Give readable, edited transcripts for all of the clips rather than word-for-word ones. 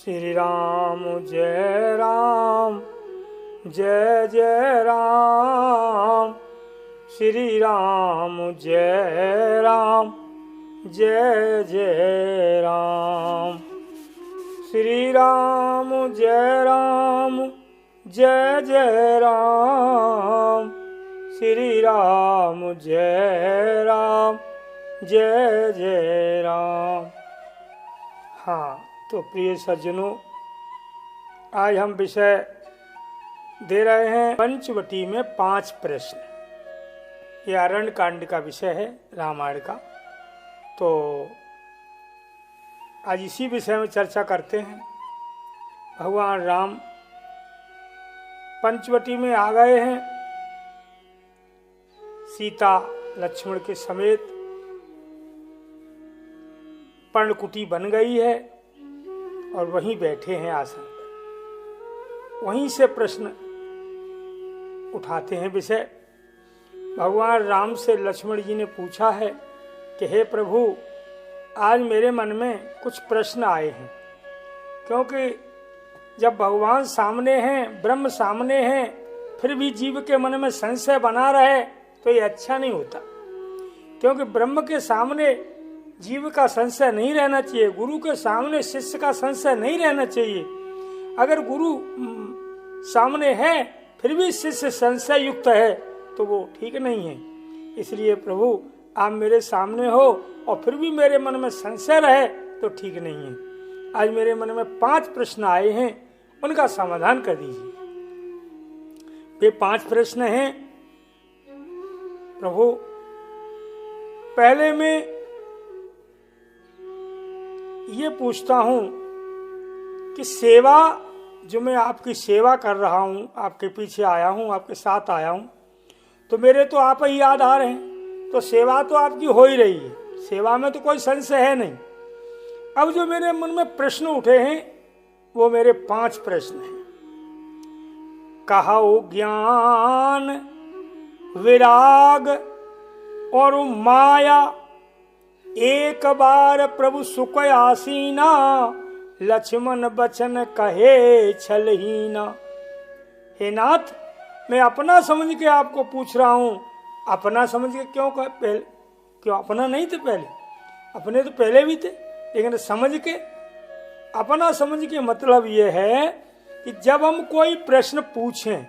श्री राम जय राम जय जय राम। श्री राम जय राम जय जय राम। श्री राम जय राम जय जय राम। श्री राम जय राम जय जय राम। हाँ, तो प्रिय सज्जनों, आज हम विषय दे रहे हैं पंचवटी में 5 प्रश्न। यह अरण्य कांड का विषय है, रामायण का। तो आज इसी विषय में चर्चा करते हैं। भगवान राम पंचवटी में आ गए हैं, सीता लक्ष्मण के समेत। पर्णकुटी बन गई है और वहीं बैठे हैं आसन पर। वहीं से प्रश्न उठाते हैं विषय। भगवान राम से लक्ष्मण जी ने पूछा है कि हे प्रभु, आज मेरे मन में कुछ प्रश्न आए हैं, क्योंकि जब भगवान सामने हैं, ब्रह्म सामने हैं, फिर भी जीव के मन में संशय बना रहे तो ये अच्छा नहीं होता। क्योंकि ब्रह्म के सामने जीव का संशय नहीं रहना चाहिए, गुरु के सामने शिष्य का संशय नहीं रहना चाहिए। अगर गुरु सामने है फिर भी शिष्य संशय युक्त है तो वो ठीक नहीं है। इसलिए प्रभु, आप मेरे सामने हो और फिर भी मेरे मन में संशय रहे तो ठीक नहीं है। आज मेरे मन में 5 प्रश्न आए हैं, उनका समाधान कर दीजिए। वे 5 प्रश्न हैं प्रभु। पहले मैं ये पूछता हूं कि सेवा, जो मैं आपकी सेवा कर रहा हूं, आपके पीछे आया हूं, आपके साथ आया हूं, तो मेरे तो आप ही याद आ रहे हैं, तो सेवा तो आपकी हो ही रही है, सेवा में तो कोई संशय है नहीं। अब जो मेरे मन में प्रश्न उठे हैं वो मेरे 5 प्रश्न हैं। कहो ज्ञान विराग और माया, एक बार प्रभु सुख आसीना, लक्ष्मण बचन कहे छलहीना। हे नाथ, मैं अपना समझ के आपको पूछ रहा हूं। अपना समझ के क्यों अपना नहीं थे पहले? अपने तो पहले भी थे, लेकिन समझ के, अपना समझ के मतलब यह है कि जब हम कोई प्रश्न पूछें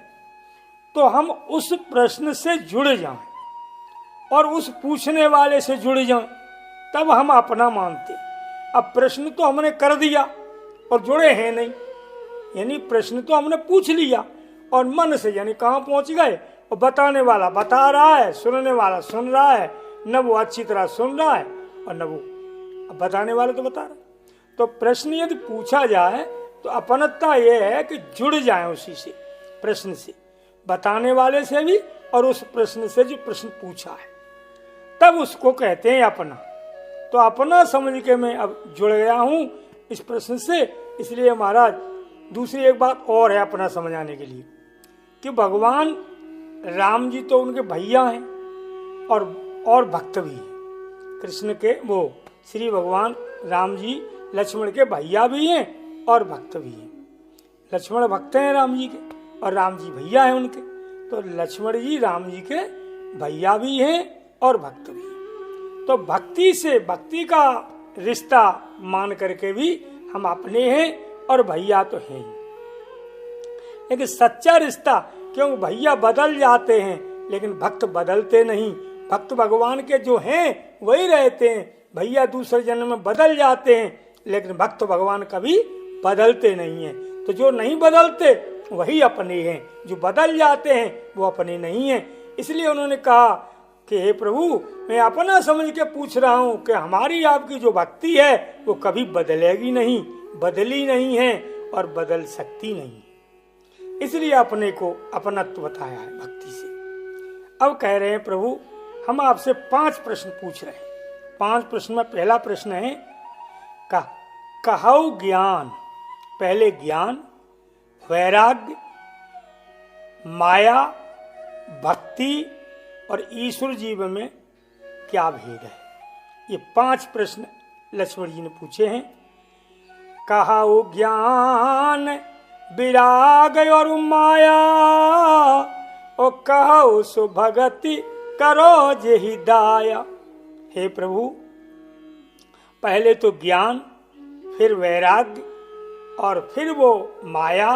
तो हम उस प्रश्न से जुड़ जाएं और उस पूछने वाले से जुड़ जाएं, तब हम अपना मानते। अब प्रश्न तो हमने कर दिया और जुड़े हैं नहीं, यानी प्रश्न तो हमने पूछ लिया और मन से यानी कहाँ पहुंच गए, और बताने वाला बता रहा है, सुनने वाला सुन रहा है, न वो अच्छी तरह सुन रहा है और न वो बताने वाला तो बता रहा है। तो प्रश्न यदि पूछा जाए तो अपनत्ता यह है कि जुड़ जाए उसी से, प्रश्न से, बताने वाले से भी और उस प्रश्न से जो प्रश्न पूछा है, तब उसको कहते हैं अपना। तो अपना समझ के मैं अब जुड़ गया हूं इस प्रश्न से। इसलिए महाराज, दूसरी एक बात और है अपना समझाने के लिए, कि भगवान राम जी तो उनके भैया हैं और भक्त भी हैं। कृष्ण के वो श्री भगवान राम जी लक्ष्मण के भैया भी हैं और भक्त भी हैं। लक्ष्मण भक्त हैं राम जी के और राम जी भैया हैं उनके। तो लक्ष्मण जी राम जी के भैया भी हैं और भक्त भी हैं। तो भक्ति से, भक्ति का रिश्ता मान करके भी हम अपने हैं और भैया तो हैं। लेकिन सच्चा रिश्ता, क्यों भैया बदल जाते हैं लेकिन भक्त बदलते नहीं। भक्त भगवान के जो हैं वही रहते हैं, भैया दूसरे जन्म में बदल जाते हैं, लेकिन भक्त भगवान कभी बदलते नहीं हैं। तो जो नहीं बदलते वही अपने हैं, जो बदल जाते हैं वो अपने नहीं हैं। इसलिए उन्होंने कहा कि हे प्रभु, मैं अपना समझ के पूछ रहा हूं कि हमारी आपकी जो भक्ति है वो कभी बदलेगी नहीं, बदली नहीं है और बदल सकती नहीं। इसलिए अपने को अपनत्व बताया है भक्ति से। अब कह रहे हैं प्रभु, हम आपसे 5 प्रश्न पूछ रहे हैं। 5 प्रश्न में पहला प्रश्न है कहो ज्ञान। पहले ज्ञान, वैराग्य, माया, भक्ति और ईश्वर जीव में क्या भेद है। ये 5 प्रश्न लक्ष्मण जी ने पूछे हैं। कहा ज्ञान विराग और माया, और कहो सो भगति करो जेहि दाया। हे प्रभु, पहले तो ज्ञान, फिर वैराग्य, और फिर वो माया,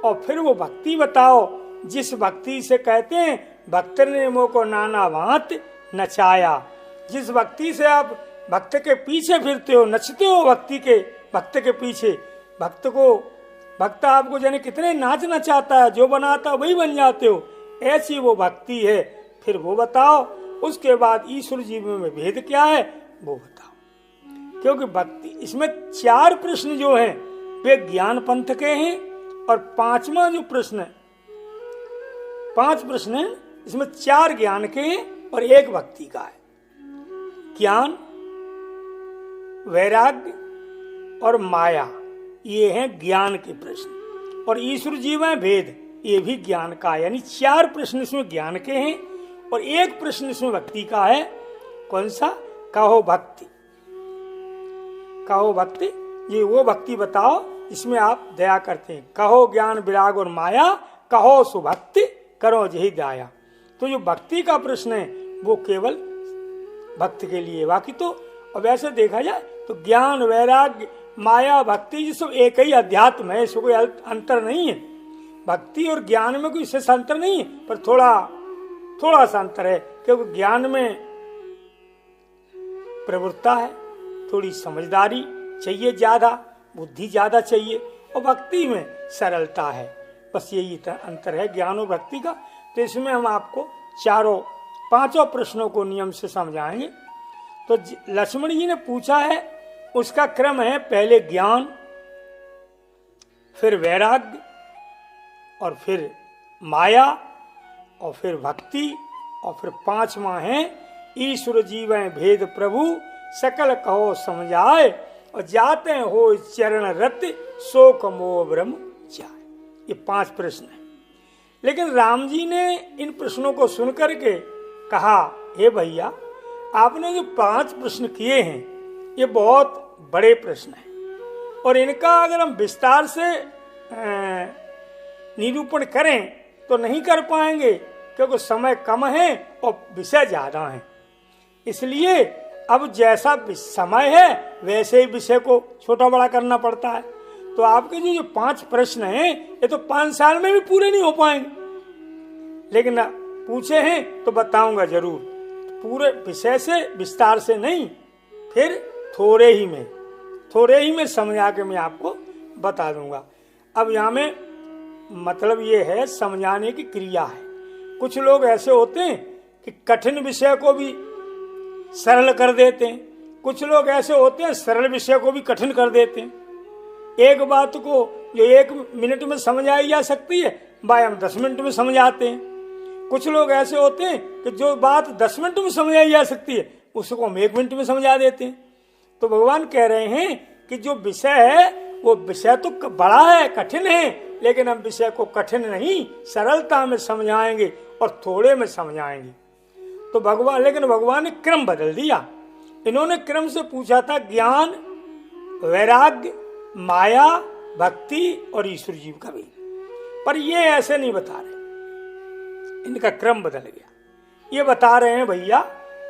और फिर वो भक्ति बताओ, जिस भक्ति से कहते हैं भक्त ने मोह को नाना भांत नचाया। जिस भक्ति से आप भक्त के पीछे फिरते हो, नचते हो भक्त के पीछे, भक्त आपको जाने कितने नाच नचाता है, जो बनाता वही बन जाते हो, ऐसी वो भक्ति है। फिर वो बताओ, उसके बाद ईश्वर जीव में भेद क्या है वो बताओ। क्योंकि भक्ति, इसमें 4 प्रश्न जो हैं वे ज्ञान पंथ के हैं, और 5वां जो प्रश्न है, 5 प्रश्न है, इसमें 4 ज्ञान के हैं और 1 भक्ति का है। ज्ञान, वैराग्य और माया, ये हैं ज्ञान के प्रश्न, और ईश्वर जीव में भेद, ये भी ज्ञान का है। यानी 4 प्रश्न इसमें ज्ञान के हैं और 1 प्रश्न इसमें भक्ति का है। कौन सा? कहो भक्ति। कहो भक्ति, ये वो भक्ति बताओ इसमें आप दया करते हैं। कहो ज्ञान विराग और माया, कहो सुभक्ति करो जेहि दाया। तो जो भक्ति का प्रश्न है वो केवल भक्त के लिए, बाकी तो अब ऐसे देखा जाए तो ज्ञान, वैराग्य, माया, भक्ति, ये सब एक ही अध्यात्म है, इसमें कोई अंतर नहीं है। भक्ति और ज्ञान में कोई विशेष अंतर नहीं है, पर थोड़ा सा अंतर है, क्योंकि ज्ञान में प्रवृत्ता है, थोड़ी समझदारी चाहिए, ज्यादा बुद्धि ज्यादा चाहिए, और भक्ति में सरलता है। बस यही अंतर है ज्ञान और भक्ति का। तो इसमें हम आपको 5 प्रश्नों को नियम से समझाएंगे। तो लक्ष्मण जी ने पूछा है, उसका क्रम है पहले ज्ञान, फिर वैराग्य, और फिर माया, और फिर भक्ति, और फिर 5वां है ईश्वर जीवें भेद प्रभु सकल कहो समझाए, और जाते हो चरण रत शोक मोह ब्रह्म जाए। ये 5 प्रश्न है। लेकिन राम जी ने इन प्रश्नों को सुनकर के कहा, हे भैया, आपने जो 5 प्रश्न किए हैं ये बहुत बड़े प्रश्न हैं, और इनका अगर हम विस्तार से निरूपण करें तो नहीं कर पाएंगे, क्योंकि समय कम है और विषय ज्यादा है। इसलिए अब जैसा समय है वैसे ही विषय को छोटा बड़ा करना पड़ता है। तो आपके जो 5 प्रश्न हैं ये तो 5 साल में भी पूरे नहीं हो पाएंगे, लेकिन पूछे हैं तो बताऊंगा जरूर, पूरे विषय से विस्तार से नहीं, फिर थोड़े ही में समझा के मैं आपको बता दूंगा। अब यहाँ में मतलब ये है, समझाने की क्रिया है। कुछ लोग ऐसे होते हैं कि कठिन विषय को भी सरल कर देते हैं, कुछ लोग ऐसे होते हैं सरल विषय को भी कठिन कर देते हैं। एक बात को जो 1 मिनट में समझाई जा सकती है, भाई हम 10 मिनट में समझाते हैं। कुछ लोग ऐसे होते हैं कि जो बात 10 मिनट में समझाई जा सकती है उसको हम 1 मिनट में समझा देते हैं। तो भगवान कह रहे हैं कि जो विषय है वो विषय तो बड़ा है, कठिन है, लेकिन हम विषय को कठिन नहीं, सरलता में समझाएंगे और थोड़े में समझाएंगे। तो भगवान ने क्रम बदल दिया। इन्होंने क्रम से पूछा था ज्ञान, वैराग्य, माया, भक्ति और ईश्वर जीव का भी, पर ये ऐसे नहीं बता रहे, इनका क्रम बदल गया। ये बता रहे हैं भैया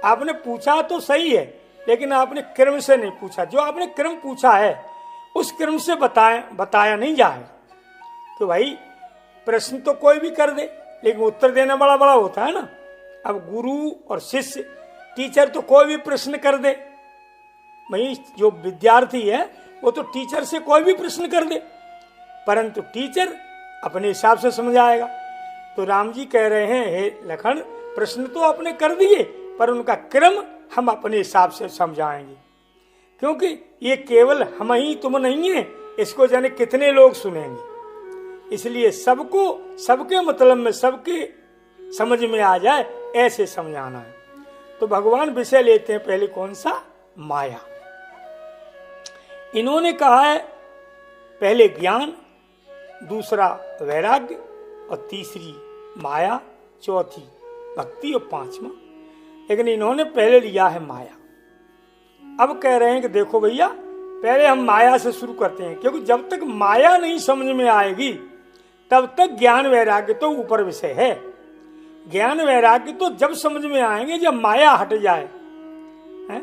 आपने पूछा तो सही है, लेकिन आपने क्रम से नहीं पूछा। जो आपने क्रम पूछा है उस क्रम से बताया नहीं जाएगा। तो भाई प्रश्न तो कोई भी कर दे, लेकिन उत्तर देना बड़ा बड़ा होता है ना। अब गुरु और शिष्य, टीचर तो कोई भी प्रश्न कर दे, भाई जो विद्यार्थी है वो तो टीचर से कोई भी प्रश्न कर दे, परंतु टीचर अपने हिसाब से समझाएगा। तो राम जी कह रहे हैं, हे लखन, प्रश्न तो आपने कर दिए, पर उनका क्रम हम अपने हिसाब से समझाएंगे, क्योंकि ये केवल हम ही तुम नहीं है, इसको जाने कितने लोग सुनेंगे। इसलिए सबको सबके मतलब में, सबके समझ में आ जाए ऐसे समझाना है। तो भगवान विषय लेते हैं पहले कौन सा? माया। इन्होंने कहा है पहले ज्ञान, दूसरा वैराग्य, और तीसरी माया, चौथी भक्ति और 5वां। लेकिन इन्होंने पहले लिया है माया। अब कह रहे हैं कि देखो भैया, पहले हम माया से शुरू करते हैं, क्योंकि जब तक माया नहीं समझ में आएगी तब तक ज्ञान वैराग्य तो ऊपर विषय है। ज्ञान वैराग्य तो जब समझ में आएंगे जब माया हट जाए। है?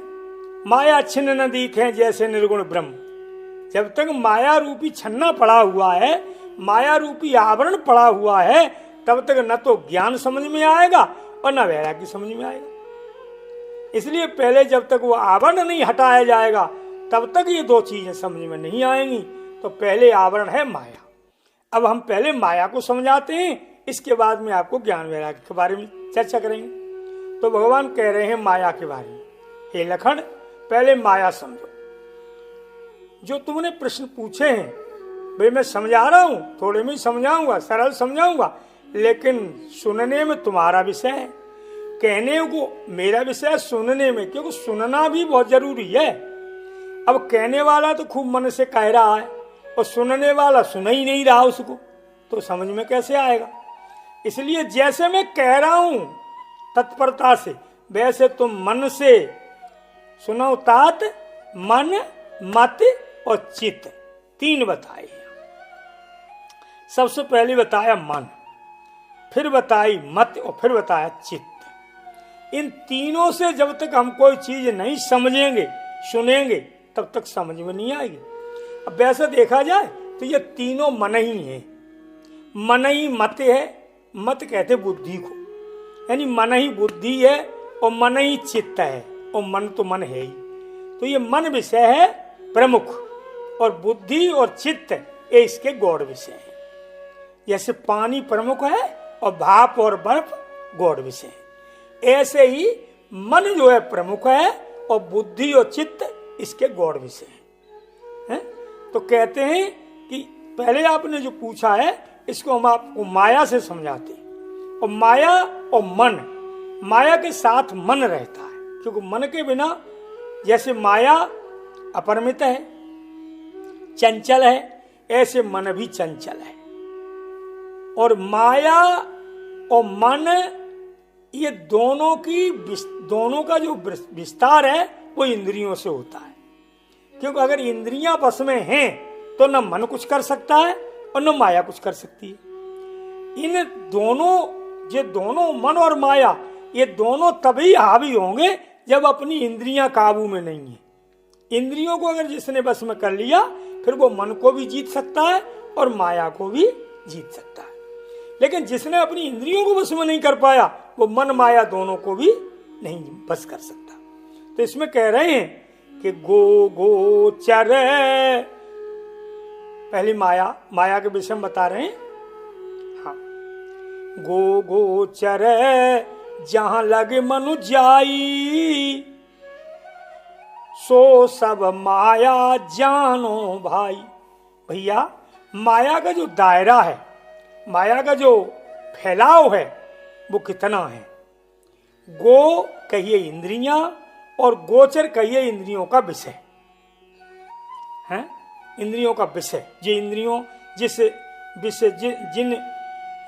माया छिन्न न दिखे जैसे निर्गुण ब्रह्म। जब तक माया रूपी छन्ना पड़ा हुआ है, माया रूपी आवरण पड़ा हुआ है, तब तक न तो ज्ञान समझ में आएगा और न वैराग्य समझ में आएगा। इसलिए पहले जब तक वो आवरण नहीं हटाया जाएगा तब तक ये दो चीजें समझ में नहीं आएंगी। तो पहले आवरण है माया। अब हम पहले माया को समझाते हैं, इसके बाद में आपको ज्ञान वैराग्य के बारे में चर्चा करेंगे। तो भगवान कह रहे हैं माया के बारे में, हे लखन पहले माया समझो। जो तुमने प्रश्न पूछे हैं भाई मैं समझा रहा हूं, थोड़े में ही समझाऊंगा, सरल समझाऊंगा, लेकिन सुनने में तुम्हारा विषय है, कहने को मेरा विषय है, सुनने में, क्योंकि सुनना भी बहुत जरूरी है। अब कहने वाला तो खूब मन से कह रहा है और सुनने वाला सुन ही नहीं रहा उसको, तो समझ में कैसे आएगा। इसलिए जैसे मैं कह रहा हूं तत्परता से, वैसे तुम मन से सुनो। तात मन, मत और चित्त, तीन बताए। सबसे पहले बताया मन, फिर बताई मत और फिर बताया चित्त। इन तीनों से जब तक हम कोई चीज नहीं समझेंगे, सुनेंगे, तब तक समझ में नहीं आएगी। अब वैसे देखा जाए तो ये तीनों मन ही है। मन ही मत है, मत कहते बुद्धि को, यानी मन ही बुद्धि है और मन ही चित्त है, और मन तो मन है ही। तो ये मन विषय है प्रमुख, और बुद्धि और चित्त ये इसके गौड़ विषय है। जैसे पानी प्रमुख है और भाप और बर्फ गौड़ विषय है, ऐसे ही मन जो है प्रमुख है और बुद्धि और चित्त इसके गौड़ विषय है। तो कहते हैं कि पहले आपने जो पूछा है इसको हम आपको माया से समझाते हैं। और माया और मन, माया के साथ मन रहता है, क्योंकि मन के बिना, जैसे माया अपरिमित है, चंचल है, ऐसे मन भी चंचल है। और माया और मन ये दोनों का जो विस्तार है वो इंद्रियों से होता है। क्योंकि अगर इंद्रियां बस में हैं तो न मन कुछ कर सकता है और न माया कुछ कर सकती है। इन दोनों मन और माया, ये दोनों तभी हावी होंगे जब अपनी इंद्रियां काबू में नहीं है। इंद्रियों को अगर जिसने बस में कर लिया, फिर वो मन को भी जीत सकता है और माया को भी जीत सकता है। लेकिन जिसने अपनी इंद्रियों को बस में नहीं कर पाया, वो मन माया दोनों को भी नहीं बस कर सकता। तो इसमें कह रहे हैं कि गोचर, पहली माया के विषय में बता रहे हैं। हाँ, गोचर जहां लगे मनु जाई, सो सब माया जानो भाई। भैया माया का जो दायरा है, माया का जो फैलाव है, वो कितना है। गो कहिए इंद्रियां और गोचर कहिए इंद्रियों का विषय है। इंद्रियों का विषय, जो इंद्रियों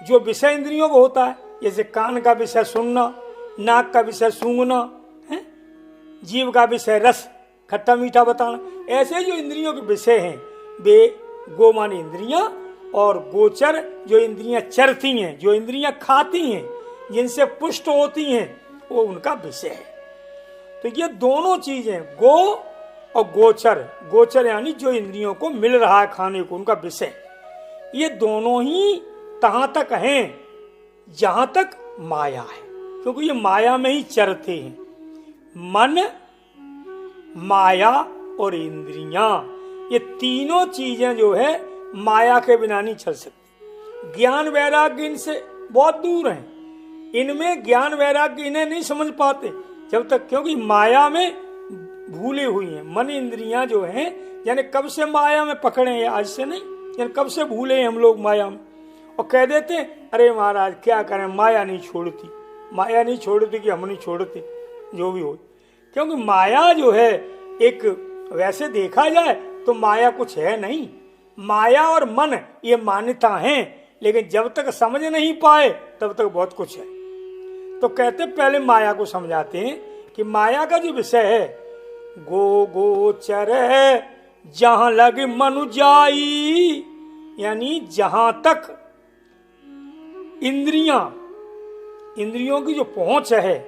जो विषय इंद्रियों को होता है, जैसे कान का विषय सुनना, नाक का विषय सूंघना है, जीव का विषय रस खट्टा मीठा बताना, ऐसे जो इंद्रियों के विषय हैं वे गो माने इंद्रियां, और गोचर जो इंद्रियां चरती हैं, जो इंद्रियां खाती हैं, जिनसे पुष्ट होती हैं, वो उनका विषय है। तो ये दोनों चीजें, गो और गोचर, गोचर यानी जो इंद्रियों को मिल रहा है खाने को, उनका विषय, ये दोनों ही तहां तक हैं जहां तक माया है, क्योंकि ये माया में ही चरते हैं। मन, माया और इंद्रियां, ये तीनों चीजें जो है माया के बिना नहीं चल सकती। ज्ञान वैराग्य इनसे बहुत दूर हैं। इनमें ज्ञान वैराग्य इन्हें नहीं समझ पाते जब तक, क्योंकि माया में भूले हुई हैं। मन इंद्रियां जो हैं, यानी कब से माया में पकड़े हैं, आज से नहीं, यानी कब से भूले हैं हम लोग माया में, और कह देते हैं अरे महाराज क्या करें, माया नहीं छोड़ती, माया नहीं छोड़ती कि हम नहीं छोड़ते, जो भी हो। क्योंकि माया जो है, एक वैसे देखा जाए तो माया कुछ है नहीं। माया और मन ये मान्यता है, लेकिन जब तक समझ नहीं पाए तब तक बहुत कुछ है। तो कहते पहले माया को समझाते हैं कि माया का जो विषय है, गोचर है जहां लगे मनु जाई, यानी जहां तक इंद्रियों की जो पहुंच है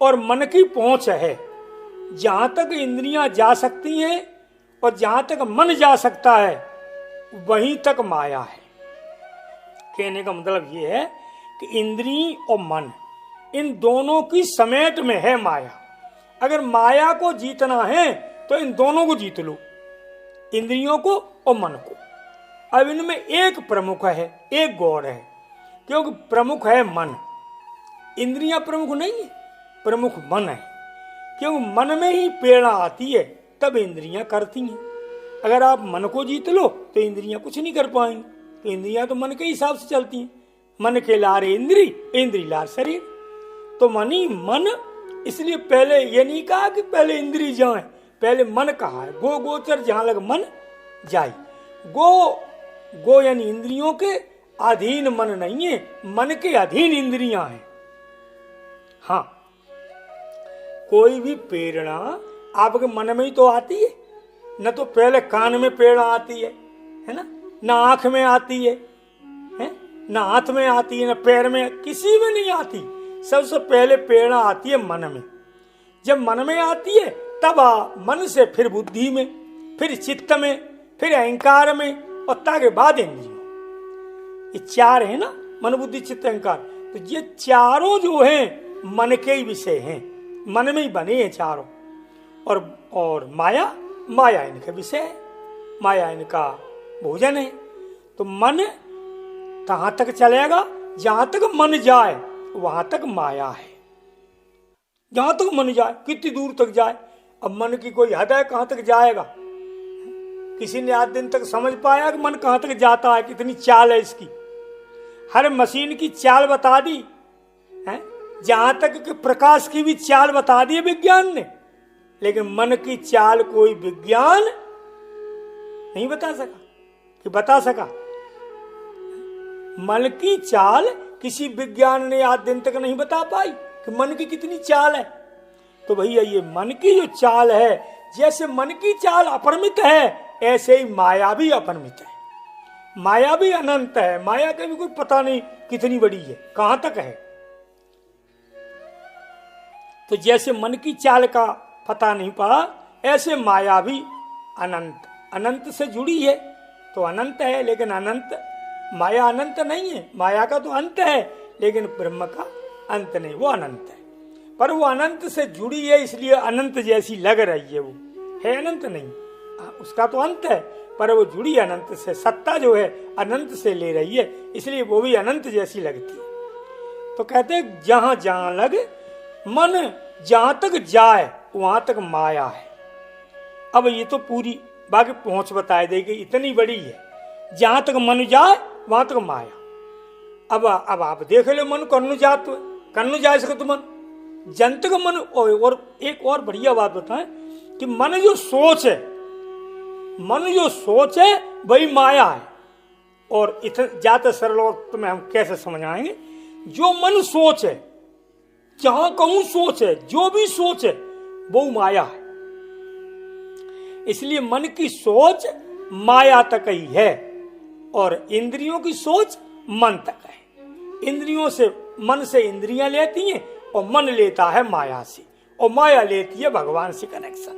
और मन की पहुंच है, जहां तक इंद्रियां जा सकती हैं और जहां तक मन जा सकता है, वहीं तक माया है। कहने का मतलब ये है कि इंद्रिय और मन, इन दोनों की समेट में है माया। अगर माया को जीतना है तो इन दोनों को जीत लो, इंद्रियों को और मन को। अब इनमें एक प्रमुख है, एक गौर है, क्योंकि प्रमुख है मन, इंद्रियां प्रमुख नहीं है, प्रमुख मन है। क्योंकि मन में ही प्रेरणा आती है, तब इंद्रियां करती हैं। अगर आप मन को जीत लो तो इंद्रियां कुछ नहीं कर पाएंगी, तो इंद्रियां तो मन के हिसाब से चलती हैं। मन के लार इंद्री, इंद्री लार शरीर, तो मन ही मन। इसलिए पहले ये नहीं कहा कि पहले इंद्री जाए, पहले मन कहा है। गो गोचर जहां लग मन जाए। गो यानी इंद्रियों के अधीन मन नहीं है, मन के अधीन इंद्रियां हैं। हाँ, कोई भी प्रेरणा आपके मन में ही तो आती है, न तो पहले कान में प्रेरणा आती है ना, न आंख में आती है, न हाथ में आती है, न पैर में, किसी में नहीं आती। सबसे पहले प्रेरणा आती है मन में। जब मन में आती है तब मन से फिर बुद्धि में, फिर चित्त में, फिर अहंकार में, और ताके बाद इंद्रियों। ये चार है ना, मन बुद्धि चित्त अहंकार। तो ये चारों जो हैं मन के ही विषय हैं, मन में ही बने हैं चारों। और माया इनका विषय है, माया इनका भोजन है। तो मन कहां तक चलेगा? जहां तक मन जाए वहां तक माया है। जहां तक मन जाए, कितनी दूर तक जाए? अब मन की कोई हद है, कहां तक जाएगा? किसी ने आज दिन तक समझ पाया कि मन कहां तक जाता है, कितनी चाल है इसकी? हर मशीन की चाल बता दी है, जहां तक कि प्रकाश की भी चाल बता दी है विज्ञान ने, लेकिन मन की चाल कोई विज्ञान नहीं बता सका। कि बता सका मन की चाल किसी विज्ञान ने आज दिन तक नहीं बता पाई कि मन की कितनी चाल है। तो भैया ये मन की जो चाल है, जैसे मन की चाल अपरिमित है, ऐसे ही माया भी अपरिमित है। माया भी अनंत है, माया का भी कोई पता नहीं कितनी बड़ी है, कहां तक है। तो जैसे मन की चाल का पता नहीं पड़ा, ऐसे माया भी अनंत से जुड़ी है। तो अनंत है, लेकिन अनंत माया अनंत नहीं है। माया का तो अंत है, लेकिन ब्रह्म का अंत नहीं, वो अनंत है। पर वो अनंत से जुड़ी है, इसलिए अनंत जैसी लग रही है। वो है अनंत नहीं, उसका तो अंत है, पर वो जुड़ी अनंत से। सत्ता जो है अनंत से ले रही है, इसलिए वो भी अनंत जैसी लगती है। तो कहते हैं जहां जहां लगे मन, जहां तक जाए वहां तक माया है। अब ये तो पूरी बाकी पहुंच बताए देगी, इतनी बड़ी है। जहां तक मन जाए वहां तक माया। अब आप देख लो, मन कन्नु जा सके तो मन जंत का मन। और एक और बढ़िया बात बताएं कि मन जो सोच है वही माया है। और इतना ज्यादा सरल और तुम्हें हम कैसे समझाएंगे? जो मन सोच है, जहां कहूं सोच है, जो भी सोच है वो माया है। इसलिए मन की सोच माया तक ही है और इंद्रियों की सोच मन तक है। इंद्रियों से, मन से इंद्रियां लेती हैं और मन लेता है माया से, और माया लेती है भगवान से कनेक्शन।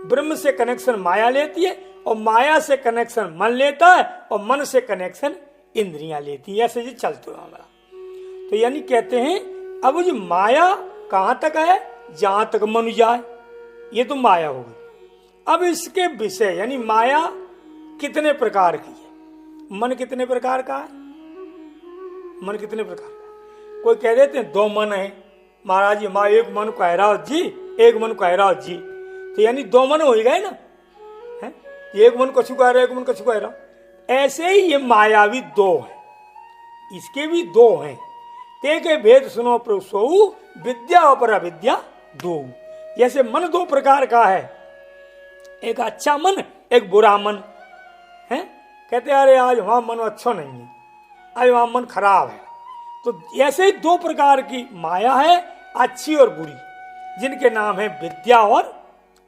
ब्रह्म से कनेक्शन माया लेती है और माया से कनेक्शन मन लेता है और मन से कनेक्शन इंद्रियां लेती है। ऐसे जी चलते हो हमारा। तो यानी कहते हैं अब जो माया कहां तक है? जहां तक मन जाए, ये तो माया हो गई। अब इसके विषय यानी माया कितने प्रकार की है? मन कितने प्रकार का है? मन कितने प्रकार का? कोई कह देते हैं 2 मन है महाराज जी, माँ एक मन कह रहा जी, एक मन कह रहा जी। तो यानी 2 मन हो ही गए ना, है? एक मन कछु कह रहा, एक मन कछु कह रहा। ऐसे ही ये माया भी 2 है, इसके भी 2 हैं। ते के भेद सुनो प्रसो, विद्या और अविद्या 2। जैसे मन 2 प्रकार का है, एक अच्छा मन, एक बुरा मन है। कहते अरे आज वहां मन अच्छा नहीं है, आज वहां मन खराब है। तो ऐसे ही 2 प्रकार की माया है, अच्छी और बुरी, जिनके नाम है विद्या और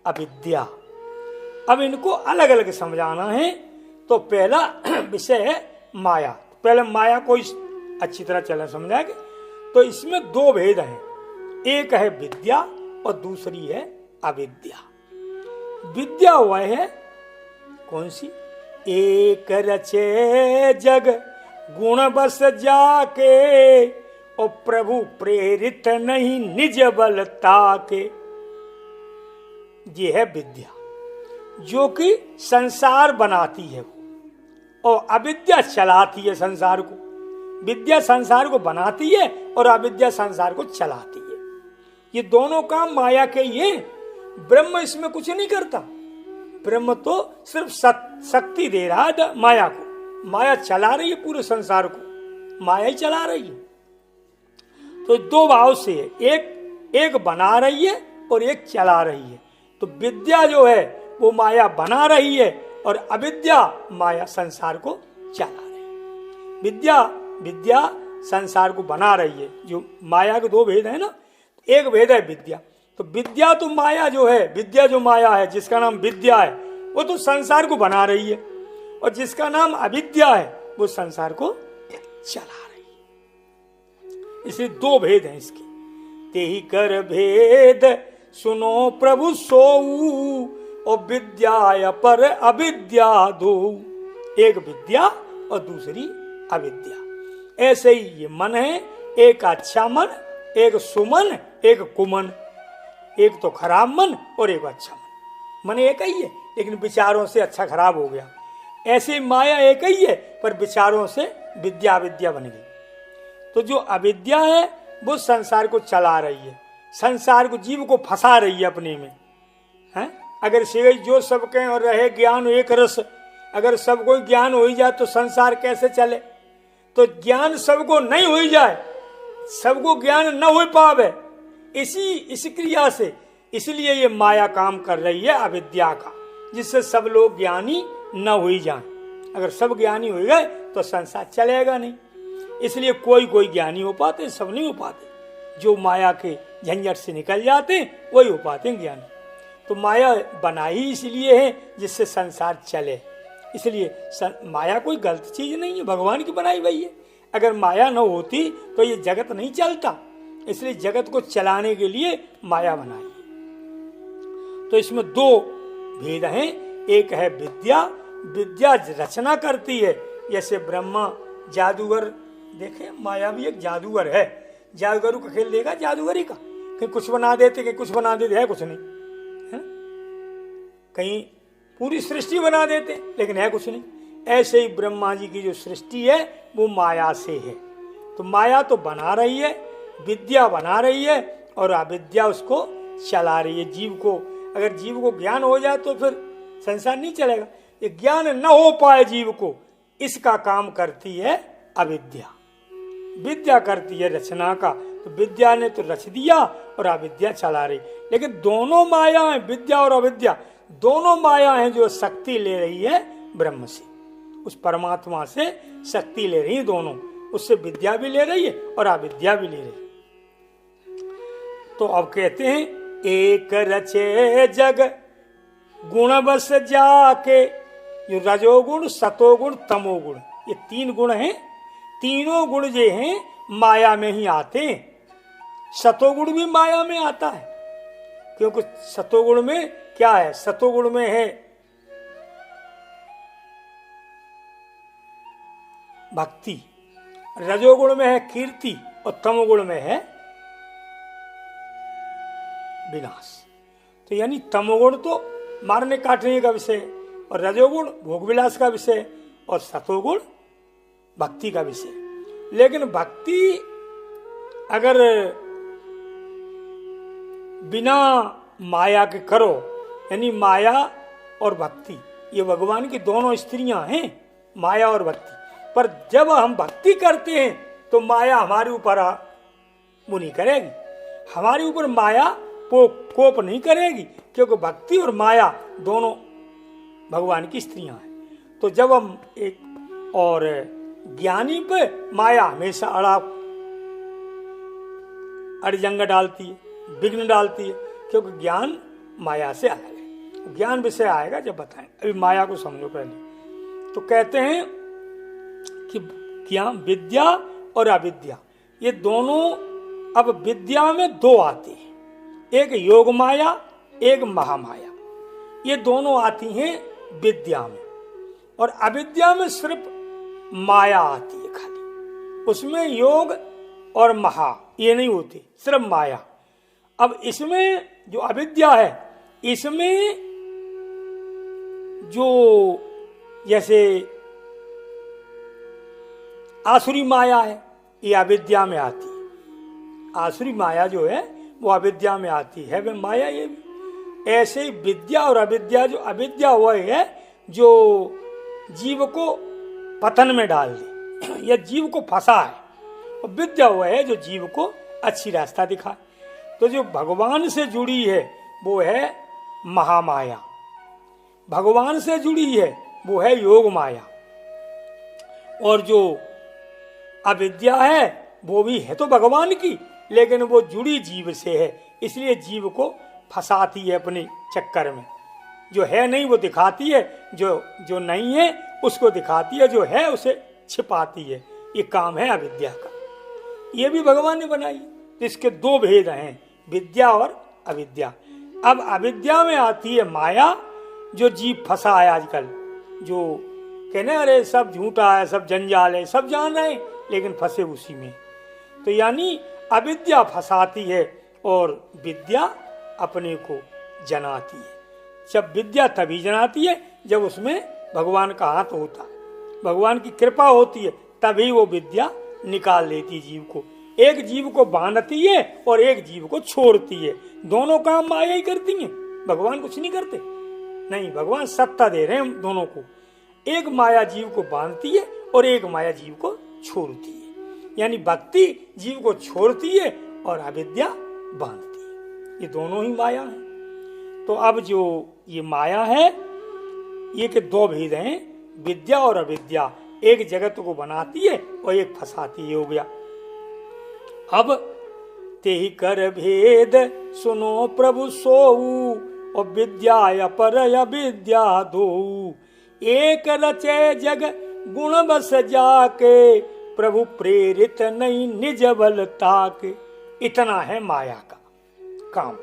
अविद्या। अब इनको अलग अलग समझाना है। तो पहला विषय है माया। पहले माया को अच्छी तरह चला समझाएंगे। तो इसमें दो भेद हैं, एक है विद्या और दूसरी है अविद्या। विद्या वह है कौन सी? एक रचे जग गुण बस जाके, और प्रभु प्रेरित नहीं निज बल ताके। ये है विद्या जो कि संसार बनाती है, और अविद्या चलाती है संसार को। विद्या संसार को बनाती है और अविद्या संसार को चलाती है। ये दोनों काम माया के ही है। ब्रह्म इसमें कुछ नहीं करता। ब्रह्म तो सिर्फ शक्ति दे रहा है माया को। माया चला रही है पूरे संसार को, माया ही चला रही है। तो दो भाव से है, एक बना रही है और एक चला रही है। तो विद्या जो है वो माया बना रही है और अविद्या माया संसार को चला रही है। विद्या संसार को बना रही है। जो माया के दो भेद है ना, एक भेद है विद्या। तो विद्या तो माया जो है, विद्या जो माया है जिसका नाम विद्या है, वो तो संसार को बना रही है, और जिसका नाम अविद्या है वो संसार को चला रही है। इसलिए दो भेद हैं इसके। तेहि कर भेद सुनो प्रभु सोऊ, और विद्या पर अविद्या दो। एक विद्या और दूसरी अविद्या। ऐसे ही ये मन है, एक अच्छा मन, एक सुमन, एक कुमन। एक तो खराब मन और एक अच्छा मन। मन एक ही है लेकिन विचारों से अच्छा खराब हो गया। ऐसे माया एक ही है पर विचारों से विद्या अविद्या बन गई। तो जो अविद्या है वो संसार को चला रही है, संसार को, जीव को फंसा रही है अपने में, है? अगर से जो सबके और रहे ज्ञान एक रस, अगर सबको ज्ञान हो ही जाए तो संसार कैसे चले? तो ज्ञान सबको नहीं हो जाए, सबको ज्ञान न हो पावे इस क्रिया से। इसलिए ये माया काम कर रही है अविद्या का, जिससे सब लोग ज्ञानी न हो जाए। अगर सब ज्ञानी हो गए तो संसार चलेगा नहीं। इसलिए कोई कोई ज्ञानी हो पाते, सब नहीं हो पाते। जो माया के झंझट से निकल जाते वही हो पाते हैं ज्ञानी। तो माया बनाई इसलिए है जिससे संसार चले। इसलिए माया कोई गलत चीज नहीं है, भगवान की बनाई हुई है। अगर माया न होती तो ये जगत नहीं चलता। इसलिए जगत को चलाने के लिए माया बनाई है। तो इसमें दो भेद हैं, एक है विद्या, विद्या रचना करती है। जैसे ब्रह्मा जादूगर, देखे माया भी एक जादूगर है। जादूगरों का खेल देखा, जादूगरी का, कहीं कुछ बना देते, कहीं कुछ बना देते, है कुछ नहीं, है? कहीं पूरी सृष्टि बना देते लेकिन है कुछ नहीं। ऐसे ही ब्रह्मा जी की जो सृष्टि है वो माया से है। तो माया तो बना रही है, विद्या बना रही है, और अविद्या उसको चला रही है जीव को। अगर जीव को ज्ञान हो जाए तो फिर संसार नहीं चलेगा। ये ज्ञान न हो पाए जीव को, इसका काम करती है अविद्या। विद्या करती है रचना का। तो विद्या ने तो रच दिया और अविद्या चला रही। लेकिन दोनों माया है, विद्या और अविद्या दोनों माया है जो शक्ति ले रही है ब्रह्म से, उस परमात्मा से शक्ति ले रही है दोनों। उससे विद्या भी ले रही है और अविद्या भी ले रही है। तो अब कहते हैं एक रचे जग गुण बस जाके। ये रजोगुण, सतोगुण, तमोगुण, ये तीन गुण हैं। तीनों गुण जो हैं माया में ही आते हैं। सतोगुण भी माया में आता है, क्योंकि सतोगुण में क्या है? सतोगुण में है भक्ति, रजोगुण में है कीर्ति, और तमोगुण में है विनाश। तो यानी तमोगुण तो मारने काटने का विषय, और रजोगुण भोग विलास का विषय, और सतोगुण भक्ति का विषय। लेकिन भक्ति अगर बिना माया के करो, यानी माया और भक्ति ये भगवान की दोनों स्त्रियां हैं, माया और भक्ति। पर जब हम भक्ति करते हैं तो माया हमारे ऊपर वो नहीं करेगी, हमारे ऊपर माया कोप नहीं करेगी, क्योंकि भक्ति और माया दोनों भगवान की स्त्रियां हैं। तो जब हम एक और ज्ञानी पे माया हमेशा अड़जंग डालती है, विघ्न डालती है, क्योंकि ज्ञान माया से अलग है। ज्ञान विषय आएगा जब बताएं, अभी माया को समझो पहले। तो कहते हैं कि क्या विद्या और अविद्या ये दोनों, अब विद्या में दो आती हैं, एक योग माया, एक महामाया, ये दोनों आती हैं विद्या में। और अविद्या में सिर्फ माया आती है खाली, उसमें योग और महा ये नहीं होती, सिर्फ माया। अब इसमें जो अविद्या है, इसमें जो जैसे आसुरी माया है, ये अविद्या में आती है। आसुरी माया जो है वो अविद्या में आती है, वह माया ये भी। ऐसे ही विद्या और अविद्या, जो अविद्या वह है जो जीव को पतन में डाल दे या जीव को फंसा है, और विद्या वह है जो जीव को अच्छी रास्ता दिखाए। तो जो भगवान से जुड़ी है वो है महामाया, भगवान से जुड़ी है वो है योग माया, और जो अविद्या है वो भी है तो भगवान की, लेकिन वो जुड़ी जीव से है, इसलिए जीव को फंसाती है अपने चक्कर में। जो है नहीं वो दिखाती है, जो नहीं है उसको दिखाती है, जो है उसे छिपाती है। ये काम है अविद्या का, ये भी भगवान ने बनाई। तो इसके दो भेद हैं, विद्या और अविद्या। अब अविद्या में आती है माया, जो जीव फंसा है आजकल, जो कहने अरे सब झूठा है, सब जंजाल है, सब जान रहे हैं लेकिन फंसे उसी में। तो यानी अविद्या फंसाती है और विद्या अपने को जनाती है। जब विद्या तभी जनाती है जब उसमें भगवान का हाथ होता है, भगवान की कृपा होती है, तभी वो विद्या निकाल लेती जीव को। एक जीव को बांधती है और एक जीव को छोड़ती है, दोनों काम माया ही करती है, भगवान कुछ नहीं करते। नहीं, भगवान सत्ता दे रहे हैं दोनों को। एक माया जीव को बांधती है और एक माया जीव को छोड़ती है। यानी भक्ति जीव को छोड़ती है और अविद्या बांधती है, ये दोनों ही माया है। तो अब जो ये माया है, ये के दो भेद हैं, विद्या और अविद्या। एक जगत को बनाती है और एक फंसाती है, हो गया। अब तेहि कर भेद सुनो प्रभु सोऊ, और विद्या अपर अविद्या दो। एक रचे जग गुण बस जाके, प्रभु प्रेरित नहीं निज बल ताके। इतना है माया का काम।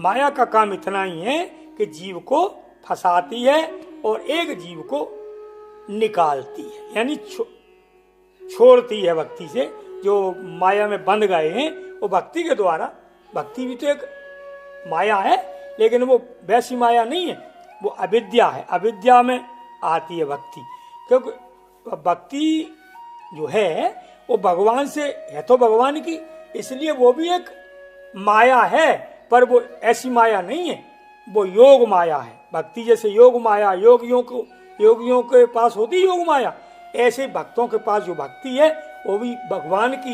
माया का काम इतना ही है कि जीव को फंसाती है और एक जीव को निकालती है, यानी छोड़ती है भक्ति से। जो माया में बंध गए हैं वो भक्ति के द्वारा, भक्ति भी तो एक माया है लेकिन वो वैसी माया नहीं है, वो अविद्या है। अविद्या में आती है भक्ति, क्योंकि भक्ति जो है वो भगवान से है तो भगवान की, इसलिए वो भी एक माया है, पर वो ऐसी माया नहीं है, वो योग माया है। भक्ति जैसे योग माया योगियों के पास होती योग माया, ऐसे भक्तों के पास जो भक्ति है वो भी भगवान की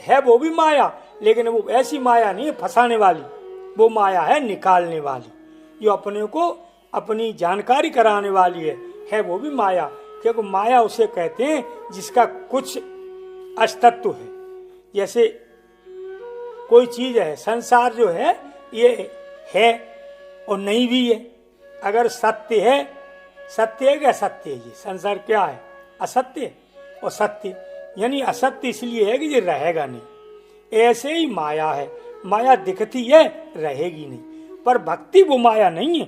है वो भी माया, लेकिन वो ऐसी माया नहीं है फंसाने वाली, वो माया है निकालने वाली, जो अपने को अपनी जानकारी कराने वाली है वो भी माया। क्योंकि माया उसे कहते हैं जिसका कुछ अस्तित्व है। जैसे कोई चीज है, संसार जो है ये है और नहीं भी है। अगर सत्य है कि असत्य है, ये संसार क्या है? असत्य और सत्य, यानी असत्य इसलिए है कि ये रहेगा नहीं। ऐसे ही माया है, माया दिखती है रहेगी नहीं, पर भक्ति वो माया नहीं है,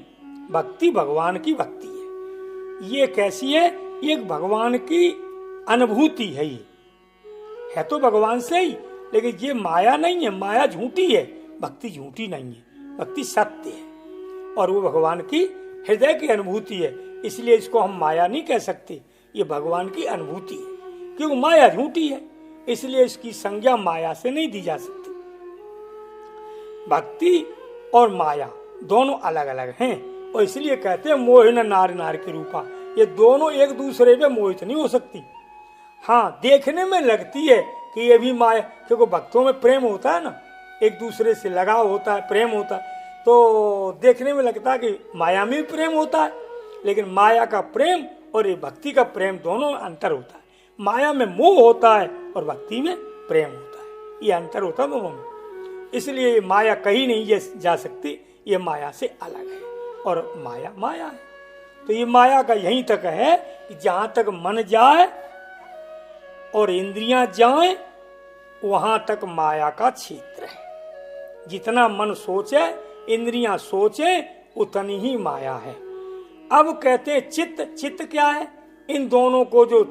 भक्ति भगवान की भक्ति है। ये कैसी है? ये भगवान की अनुभूति है, ये है तो भगवान से ही, लेकिन ये माया नहीं है, माया झूठी है, भक्ति झूठी नहीं है, भक्ति सत्य है और वो भगवान की हृदय की अनुभूति है। इसलिए इसको हम माया नहीं कह सकते, ये भगवान की अनुभूति है, क्योंकि माया झूठी है, इसलिए इसकी संज्ञा माया से नहीं दी जा सकती। भक्ति और माया दोनों अलग अलग हैं और इसलिए कहते हैं मोहिन नार नार के रूपा। ये दोनों एक दूसरे पे मोहित नहीं हो सकती। हाँ, देखने में लगती है कि ये भी माया, क्योंकि भक्तों में प्रेम होता है ना, एक दूसरे से लगाव होता है, प्रेम होता है, तो देखने में लगता है कि माया में भी प्रेम होता है, लेकिन माया का प्रेम और ये भक्ति का प्रेम दोनों अंतर होता है। माया में मोह होता है और भक्ति में प्रेम होता है, ये अंतर होता है दोनों में। इसलिए माया कहीं नहीं जा सकती, ये माया से अलग है। और माया माया है। तो ये माया का यहीं तक है कि जहां तक मन जाए और इंद्रियां जाएं वहां तक माया का क्षेत्र है। जितना मन सोचे, इंद्रियां सोचे, उतनी ही माया है। अब कहते हैं चित्त। चित्त क्या है? इन दोनों को जो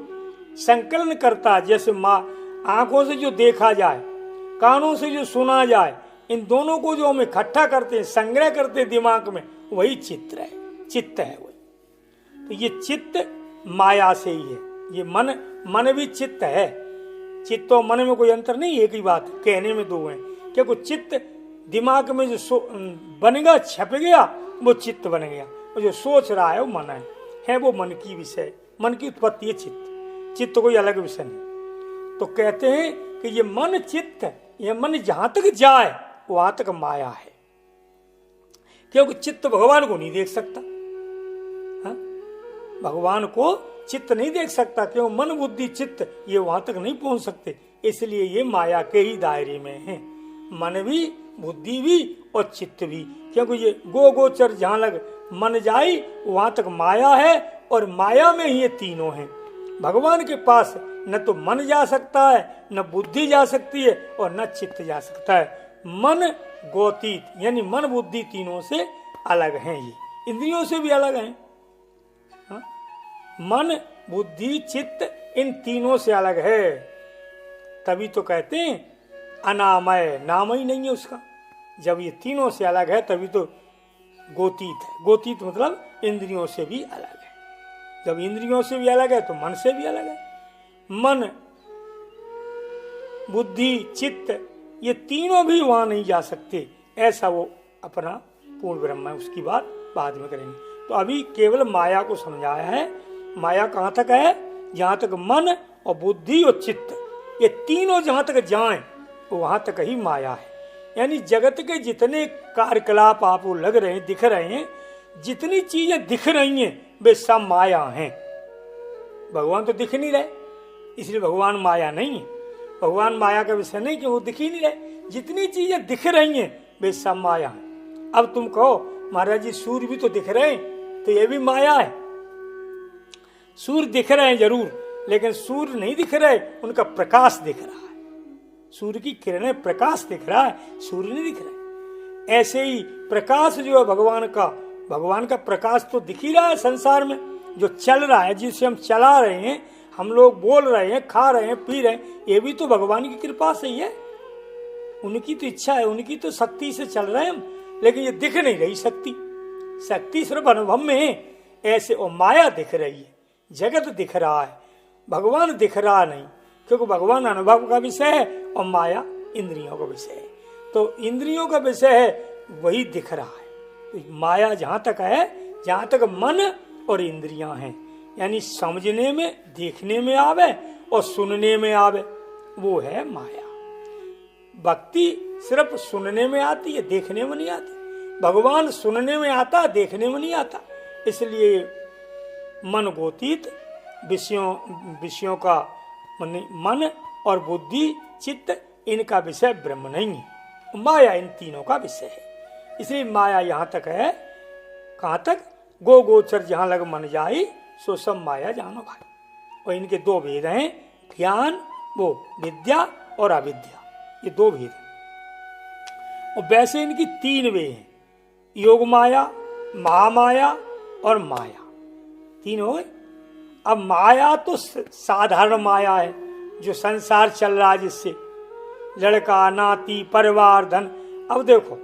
संकलन करता है, जैसे आंखों से जो देखा जाए, कानों से जो सुना जाए, इन दोनों को जो हम इकट्ठा करते हैं, संग्रह करते हैं दिमाग में, वही चित्त है, चित्त है वही। तो ये चित्त माया से ही है। ये मन भी चित्त है। चित्त और मन में कोई अंतर नहीं, एक ही बात है, कहने में दो हैं। क्योंकि चित्त दिमाग में जो बनेगा, छप गया, वो चित्त बन गया, और जो सोच रहा है वो मन है वो मन की विषय, मन की उत्पत्ति है चित्त। चित्त कोई अलग विषय नहीं। तो कहते हैं कि ये मन चित्त, ये मन जहां तक जाए वहां तक माया है। क्योंकि चित्त भगवान को नहीं देख सकता। हा? भगवान को चित्त नहीं देख सकता, क्यों? मन बुद्धि चित्त ये वहां तक नहीं पहुंच सकते, इसलिए ये माया के ही दायरे में है। मन भी, बुद्धि भी और चित्त भी। क्योंकि ये गोचर जहां लग मन जाई वहां तक माया है, और माया में ही ये तीनों हैं। भगवान के पास न तो मन जा सकता है, न बुद्धि जा सकती है, और न चित्त जा सकता है। मन गोतीत, यानी मन बुद्धि तीनों से अलग हैं। ये इंद्रियों से भी अलग हैं। मन बुद्धि चित्त इन तीनों से अलग है। तभी तो कहते हैं अनामय, नाम ही नहीं है उसका। जब ये तीनों से अलग है तभी तो गोतीत है। गोतीत मतलब इंद्रियों से भी अलग है। जब इंद्रियों से भी अलग है तो मन से भी अलग है। मन बुद्धि चित्त ये तीनों भी वहां नहीं जा सकते, ऐसा वो अपना पूर्ण ब्रह्म है। उसकी बात बाद में करेंगे। तो अभी केवल माया को समझाया है। माया कहाँ तक है? जहां तक मन और बुद्धि और चित्त ये तीनों जहां तक जाएं वहां तक ही माया है। यानी जगत के जितने कार्यकलाप आपको लग रहे हैं, दिख रहे हैं, जितनी चीजें दिख रही हैं वे सब माया हैं। भगवान तो दिख नहीं रहे, इसलिए भगवान माया नहीं है। भगवान माया का विषय नहीं कि वो दिख ही नहीं रहे। जितनी चीजें दिख रही हैं वे सब माया हैं। अब तुम कहो महाराज जी सूर्य भी तो दिख रहे हैं, तो ये भी माया है। सूर्य दिख रहे हैं जरूर, लेकिन सूर्य नहीं दिख रहे, उनका प्रकाश दिख रहा है। सूर्य की किरणें, प्रकाश दिख रहा है, सूर्य नहीं दिख रहा है। ऐसे ही प्रकाश जो है भगवान का प्रकाश तो दिख ही रहा है संसार में, जो चल रहा है, जिसे हम चला रहे हैं, हम लोग बोल रहे हैं, खा रहे हैं, पी रहे हैं, ये भी तो भगवान की कृपा से ही है। उनकी तो इच्छा है, उनकी तो शक्ति से चल रहे हैं हम, लेकिन ये दिख नहीं रही शक्ति। शक्ति सिर्फ अनुभव में है। ऐसे और माया दिख रही है, जगत दिख रहा है, भगवान दिख रहा नहीं, क्योंकि भगवान अनुभव का विषय है और माया इंद्रियों का विषय है। तो इंद्रियों का विषय है, वही दिख रहा है। तो माया जहां तक है, जहां तक मन और इंद्रियां हैं, यानी समझने में, देखने में आवे और सुनने में आवे, वो है माया। भक्ति सिर्फ सुनने में आती है, देखने में नहीं आती। भगवान सुनने में आता, देखने में नहीं आता। इसलिए मन गोतीत, विषयों का मन और बुद्धि चित्त इनका विषय ब्रह्म नहीं है। माया इन तीनों का विषय है। इसलिए माया यहाँ तक है। कहाँ तक? गोचर जहाँ लग मन जाई सो सब माया जानो भाई। और इनके दो भेद हैं, ज्ञान वो विद्या और अविद्या, ये दो भेद हैं। और वैसे इनकी तीन वे हैं, योग माया, महामाया और माया, तीन हो गए। अब माया तो साधारण माया है, जो संसार चल रहा है, जिससे लड़का नाती परिवार धन। अब देखो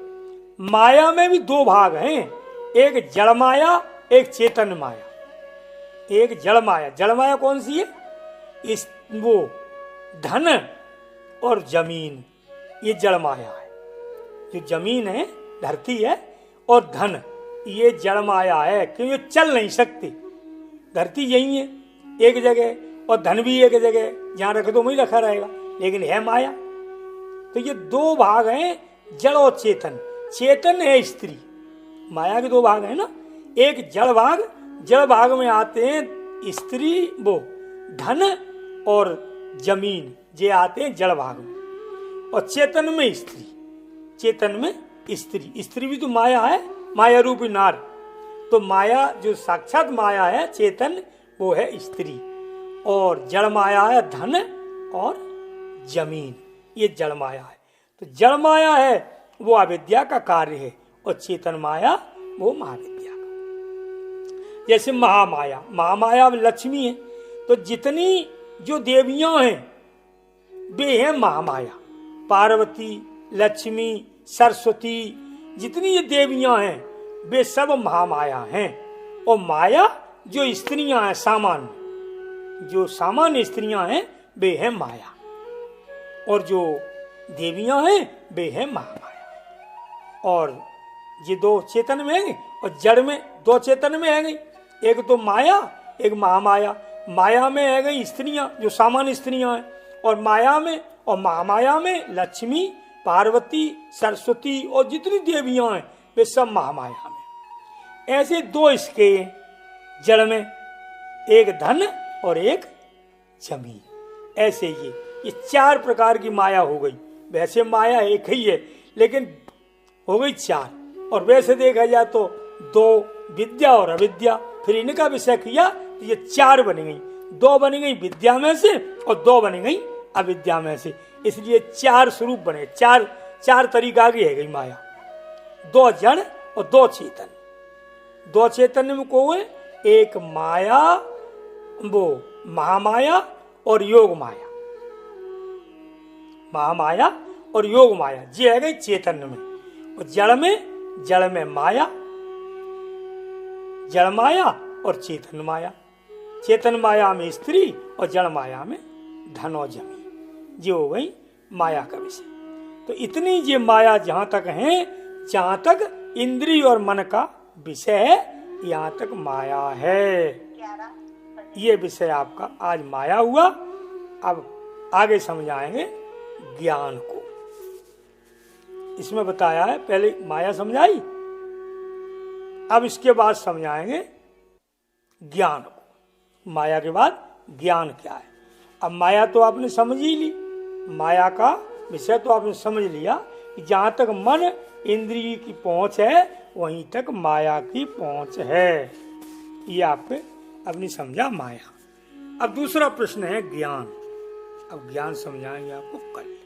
माया में भी दो भाग हैं, एक जड़ माया, एक चेतन माया। एक जड़ माया, जड़ माया कौन सी है? इस वो धन और जमीन, ये जड़ माया है। जो जमीन है, धरती है, और धन, ये जड़ माया है, क्योंकि ये चल नहीं सकती। धरती यही है एक जगह, और धन भी एक जगह, जहां रख दो वहीं रखा रहेगा, लेकिन है माया। तो ये दो भाग हैं, जड़ और चेतन। चेतन है स्त्री, माया के दो भाग है ना, एक जड़ भाग, जड़ भाग में आते हैं स्त्री, वो धन और जमीन, ये आते हैं जड़ भाग में। और चेतन में स्त्री, चेतन में स्त्री, स्त्री भी तो माया है, माया रूपी नार। तो माया जो साक्षात माया है चेतन, वो है स्त्री, और जड़ माया है धन और जमीन, ये जड़ माया है। तो जड़ माया है वो अविद्या का कार्य है, और चेतन माया वो महाविद्या का। जैसे महामाया, महामाया लक्ष्मी है, तो जितनी जो देवियां हैं वे हैं महामाया। पार्वती, लक्ष्मी, सरस्वती, जितनी ये देवियां हैं वे सब महामाया हैं। और माया जो स्त्रियां हैं सामान्य, जो सामान्य स्त्रियां हैं वे हैं माया, और जो देवियां हैं वे हैं महामाया। और ये दो चेतन में है, और जड़ में दो चेतन में है गई, एक तो माया एक महामाया। माया में है गई स्त्रियां जो सामान्य स्त्रियां हैं, और माया में और महामाया में लक्ष्मी, पार्वती, सरस्वती और जितनी देवियां हैं वे सब महामाया में। ऐसे दो इसके जड़ में, एक धन और एक जमीन। ऐसे ये चार प्रकार की माया हो गई। वैसे माया एक ही है लेकिन हो गई चार, और वैसे देखा जाए तो दो विद्या और अविद्या, फिर इनका विषय किया तो ये चार बन गई। दो बन गई विद्या में से और दो बन गई अविद्या में से, इसलिए चार स्वरूप बने। चार तरीका की है गई माया, दो जड़ और दो चेतन। दो चेतन में को है एक माया, वो महामाया और योग माया। महामाया और योग माया ये है गई चेतन में। और जड़ में माया, जड़ माया और चेतन माया। चेतन माया में स्त्री और जड़ माया में धन और जमीन, ये हो गई माया का विषय। तो इतनी ये माया जहां तक है, जहां तक इंद्रिय और मन का विषय है, यहाँ तक माया है। ये विषय आपका आज माया हुआ। अब आगे समझाएंगे ज्ञान को। इसमें बताया है, पहले माया समझाई, अब इसके बाद समझाएंगे ज्ञान को। माया के बाद ज्ञान क्या है। अब माया तो आपने समझ ही ली, माया का विषय तो आपने समझ लिया कि जहां तक मन इंद्रिय की पहुंच है वहीं तक माया की पहुंच है। ये आपने अपनी समझा माया। अब दूसरा प्रश्न है ज्ञान। अब ज्ञान समझाएंगे आपको कल।